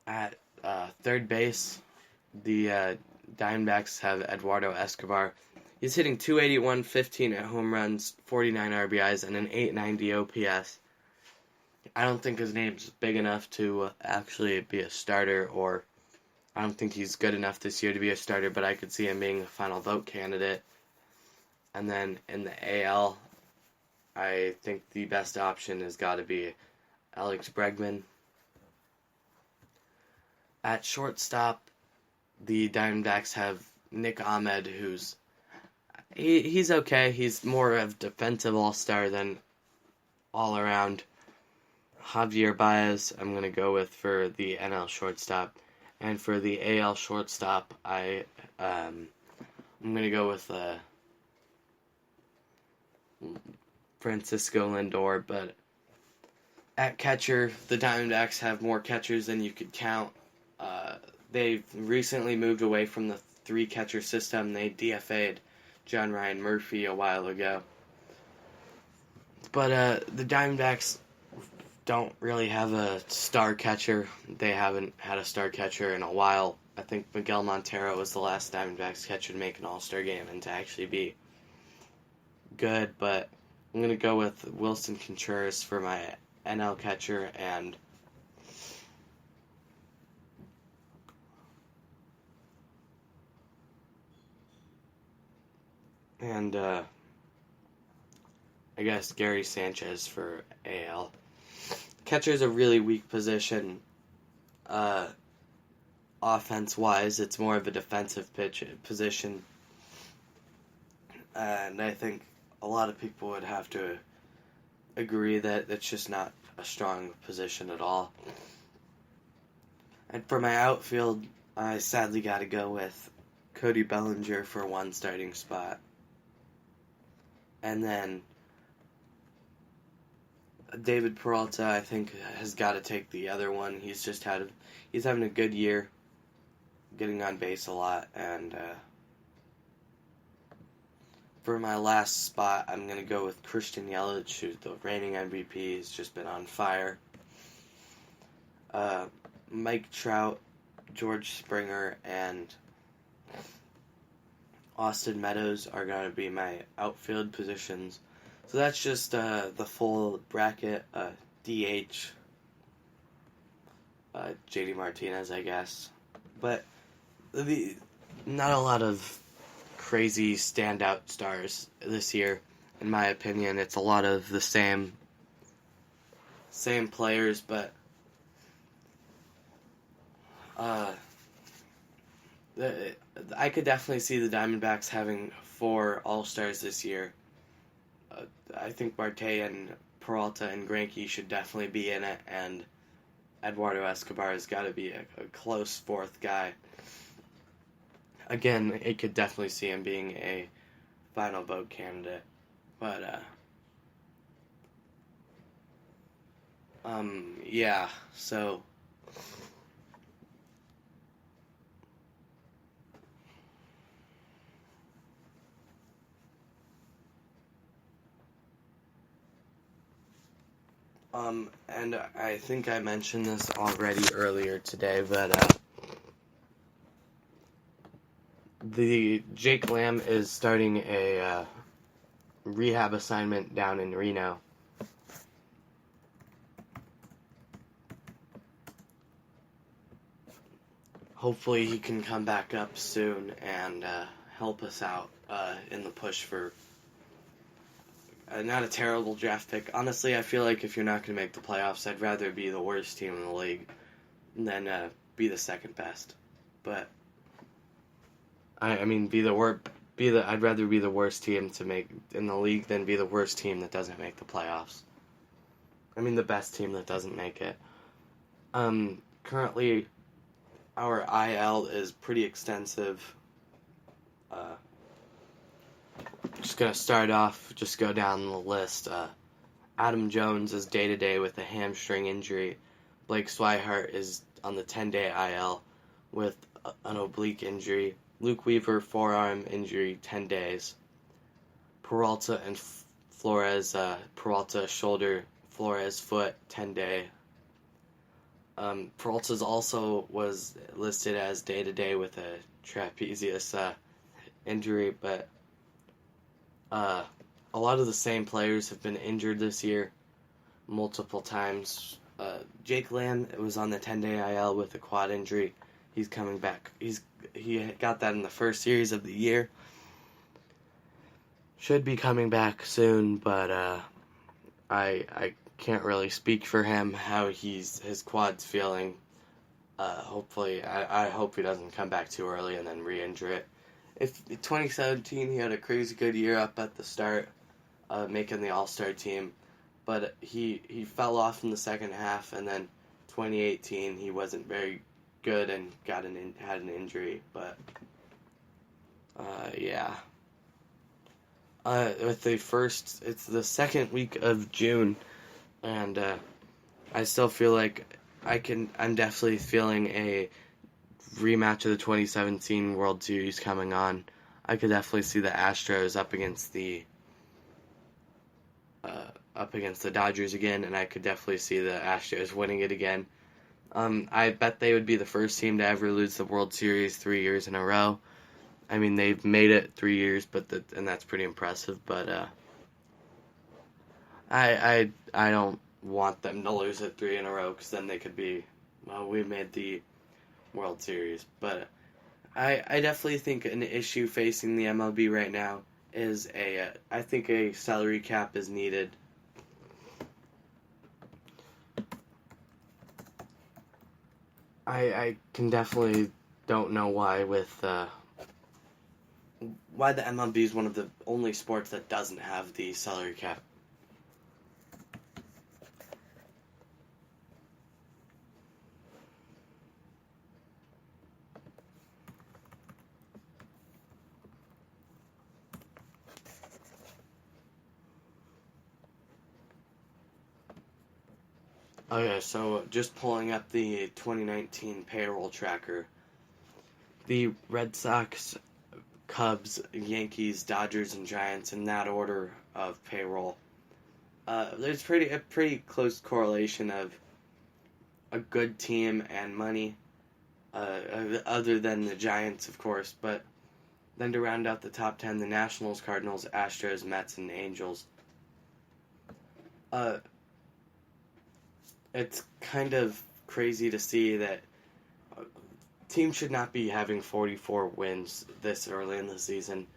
At third base, the Diamondbacks have Eduardo Escobar. He's hitting 281, 15 at home runs, 49 RBIs, and an 890 OPS. I don't think his name's big enough to actually be a starter, or I don't think he's good enough this year to be a starter, but I could see him being a final vote candidate. And then in the AL, I think the best option has got to be Alex Bregman. At shortstop, the Diamondbacks have Nick Ahmed, he's okay. He's more of a defensive all-star than all-around. Javier Baez, I'm going to go with for the NL shortstop. And for the AL shortstop, I'm going to go with Francisco Lindor. But at catcher, the Diamondbacks have more catchers than you could count. They've recently moved away from the three-catcher system. They DFA'd John Ryan Murphy a while ago. But the Diamondbacks don't really have a star catcher. They haven't had a star catcher in a while. I think Miguel Montero was the last Diamondbacks catcher to make an All-Star game and to actually be good. But I'm going to go with Wilson Contreras for my NL catcher, and I guess Gary Sanchez for AL. Catcher's a really weak position. Offense-wise, it's more of a defensive position. And I think a lot of people would have to agree that it's just not a strong position at all. And for my outfield, I sadly got to go with Cody Bellinger for one starting spot. And then David Peralta, I think, has got to take the other one. He's having a good year, getting on base a lot, and for my last spot, I'm going to go with Christian Yelich, who's the reigning MVP. He's just been on fire. Mike Trout, George Springer, and Austin Meadows are going to be my outfield positions. So that's just the full bracket. DH, JD Martinez, I guess. But not a lot of crazy standout stars this year, in my opinion. It's a lot of the same players, but I could definitely see the Diamondbacks having 4 All-Stars this year. I think Marte and Peralta and Greinke should definitely be in it, and Eduardo Escobar has got to be a close 4th guy. Again, it could definitely see him being a final vote candidate. But, yeah, so and I think I mentioned this already earlier today, but the Jake Lamb is starting a rehab assignment down in Reno. Hopefully he can come back up soon and help us out in the push for not a terrible draft pick. Honestly, I feel like if you're not going to make the playoffs, I'd rather be the worst team in the league than be the second best. But I mean, I'd rather be the worst team to make in the league than be the worst team that doesn't make the playoffs. I mean, the best team that doesn't make it. Currently, our IL is pretty extensive. Just gonna start off, just go down the list. Adam Jones is day-to-day with a hamstring injury. Blake Swihart is on the 10-day IL with an oblique injury. Luke Weaver, forearm injury, 10 days. Peralta and Flores, Peralta shoulder, Flores foot, 10-day. Peralta's also was listed as day-to-day with a trapezius injury, but a lot of the same players have been injured this year multiple times. Jake Lamb was on the 10-day IL with a quad injury. He's coming back. He got that in the first series of the year. Should be coming back soon, but I can't really speak for him how his quad's feeling. Hopefully, I hope he doesn't come back too early and then re-injure it. If 2017 he had a crazy good year up at the start, making the All-Star team, but he fell off in the second half, and then 2018 he wasn't very good and had an injury. But yeah. It's the second week of June, and I still feel like I'm definitely feeling a rematch of the 2017 World Series coming on. I could definitely see the Astros up against the Dodgers again, and I could definitely see the Astros winning it again. I bet they would be the first team to ever lose the World Series 3 years in a row. I mean, they've made it 3 years, and that's pretty impressive. But I don't want them to lose it 3 in a row, because then they could be, well, we made the World Series. But I definitely think an issue facing the MLB right now is I think a salary cap is needed. I can definitely don't know why why the MLB is one of the only sports that doesn't have the salary cap. Okay, so just pulling up the 2019 payroll tracker. The Red Sox, Cubs, Yankees, Dodgers, and Giants in that order of payroll. There's a pretty close correlation of a good team and money, other than the Giants, of course, but then to round out the top 10, the Nationals, Cardinals, Astros, Mets, and Angels. It's kind of crazy to see that teams should not be having 44 wins this early in the season,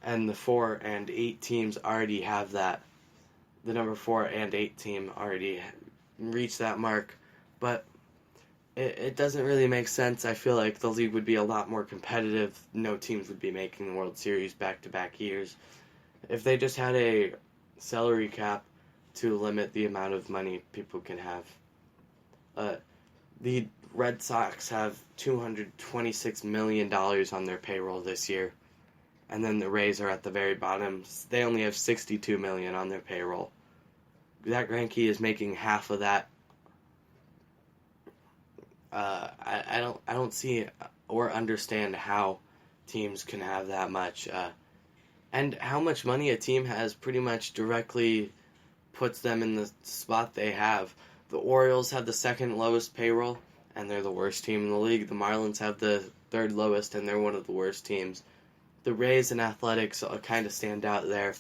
and the 4 and 8 teams already have that. The number 4 and 8 team already reached that mark, but it doesn't really make sense. I feel like the league would be a lot more competitive. No teams would be making the World Series back-to-back years. If they just had a salary cap to limit the amount of money people can have. The Red Sox have $226 million on their payroll this year, and then the Rays are at the very bottom. They only have $62 million on their payroll. Zach Greinke is making half of that. I don't see or understand how teams can have that much, and how much money a team has pretty much directly puts them in the spot they have. The Orioles have the second lowest payroll, and they're the worst team in the league. The Marlins have the third lowest, and they're one of the worst teams. The Rays and Athletics kind of stand out there.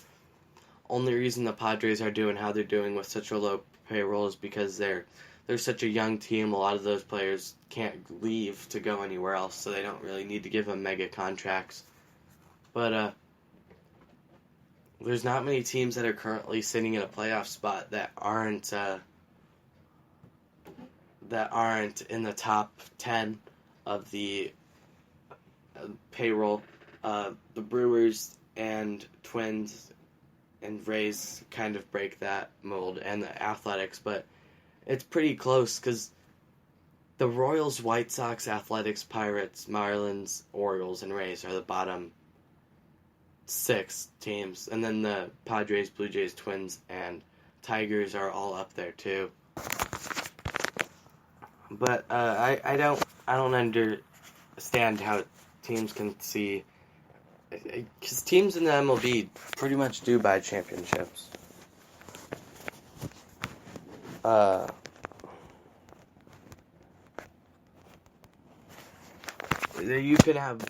Only reason the Padres are doing how they're doing with such a low payroll is because they're such a young team. A lot of those players can't leave to go anywhere else, so they don't really need to give them mega contracts. But there's not many teams that are currently sitting in a playoff spot that aren't in the top 10 of the payroll. The Brewers and Twins and Rays kind of break that mold, and the Athletics, but it's pretty close because the Royals, White Sox, Athletics, Pirates, Marlins, Orioles, and Rays are the bottom 6 teams, and then the Padres, Blue Jays, Twins, and Tigers are all up there too. But I don't understand how teams can see, because teams in the MLB pretty much do buy championships. you could have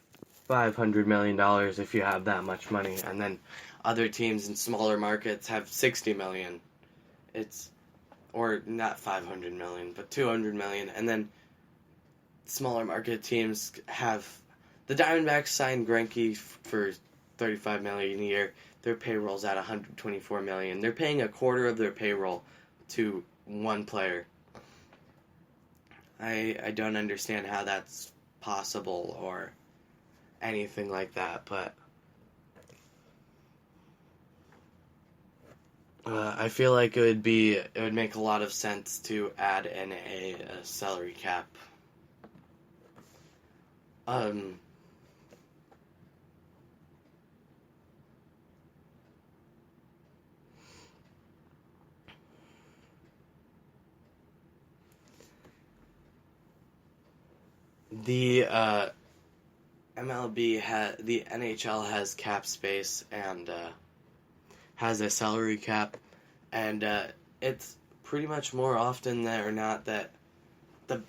$500 million if you have that much money, and then other teams in smaller markets have $60 million. Or not 500 million, but 200 million, and then smaller market teams have. The Diamondbacks signed Greinke for $35 million a year. Their payroll's at $124 million. They're paying a quarter of their payroll to one player. I don't understand how that's possible or anything like that, but I feel like it would make a lot of sense to add in a salary cap. The the NHL has cap space and has a salary cap, and it's pretty much more often than not that the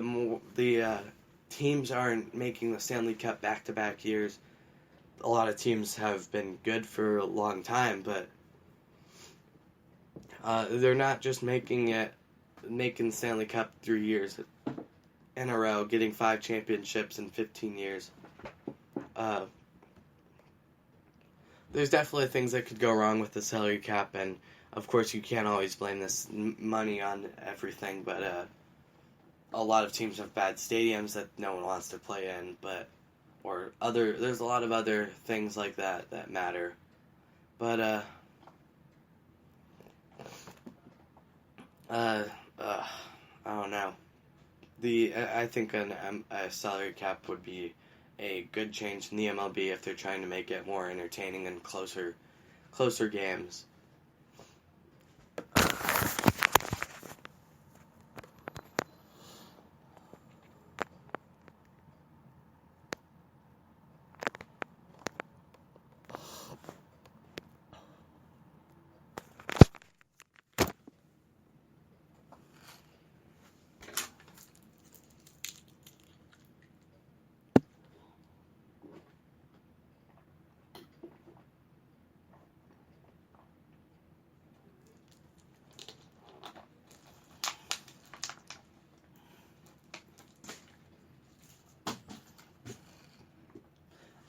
more the teams aren't making the Stanley Cup back-to-back years. A lot of teams have been good for a long time, but they're not just making Stanley Cup 3 years in a row, getting 5 championships in 15 years. There's definitely things that could go wrong with the salary cap, and of course you can't always blame this money on everything, but a lot of teams have bad stadiums that no one wants to play in, there's a lot of other things like that matter. But I don't know. I think a salary cap would be a good change in the MLB if they're trying to make it more entertaining and closer games.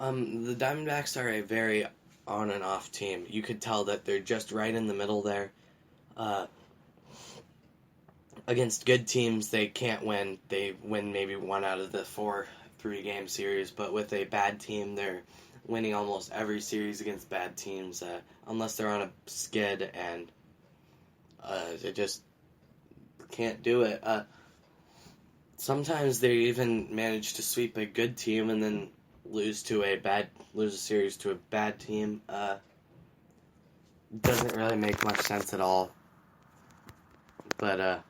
The Diamondbacks are a very on and off team. You could tell that they're just right in the middle there. Against good teams, they can't win. They win maybe 1 out of the 4 3-game series, but with a bad team, they're winning almost every series against bad teams, unless they're on a skid, and they just can't do it. Sometimes they even manage to sweep a good team and then lose a series to a bad team. Doesn't really make much sense at all. But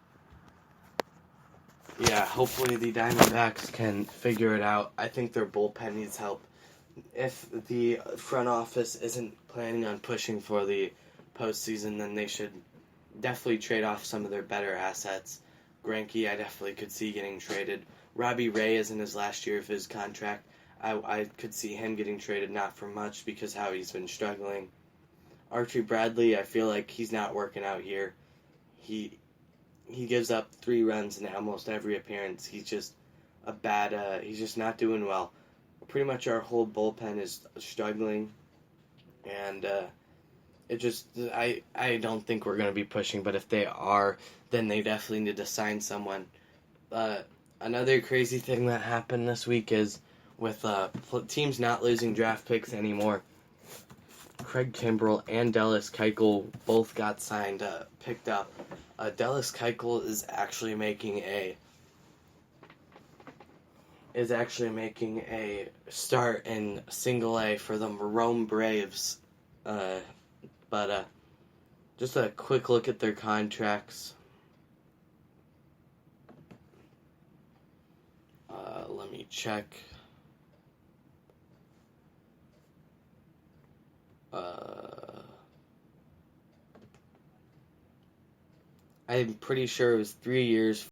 yeah, hopefully the Diamondbacks can figure it out. I think their bullpen needs help. If the front office isn't planning on pushing for the postseason, then they should definitely trade off some of their better assets. Greinke, I definitely could see getting traded. Robbie Ray is in his last year of his contract. I could see him getting traded, not for much, because how he's been struggling. Archie Bradley, I feel like he's not working out here. He gives up 3 runs in almost every appearance. He's just he's just not doing well. Pretty much our whole bullpen is struggling, and I don't think we're going to be pushing, but if they are, then they definitely need to sign someone. Another crazy thing that happened this week is with teams not losing draft picks anymore. Craig Kimbrell and Dallas Keuchel both got picked up. Dallas Keuchel is actually making a start in Single A for the Rome Braves. But just a quick look at their contracts. Let me check. I'm pretty sure it was 3 years,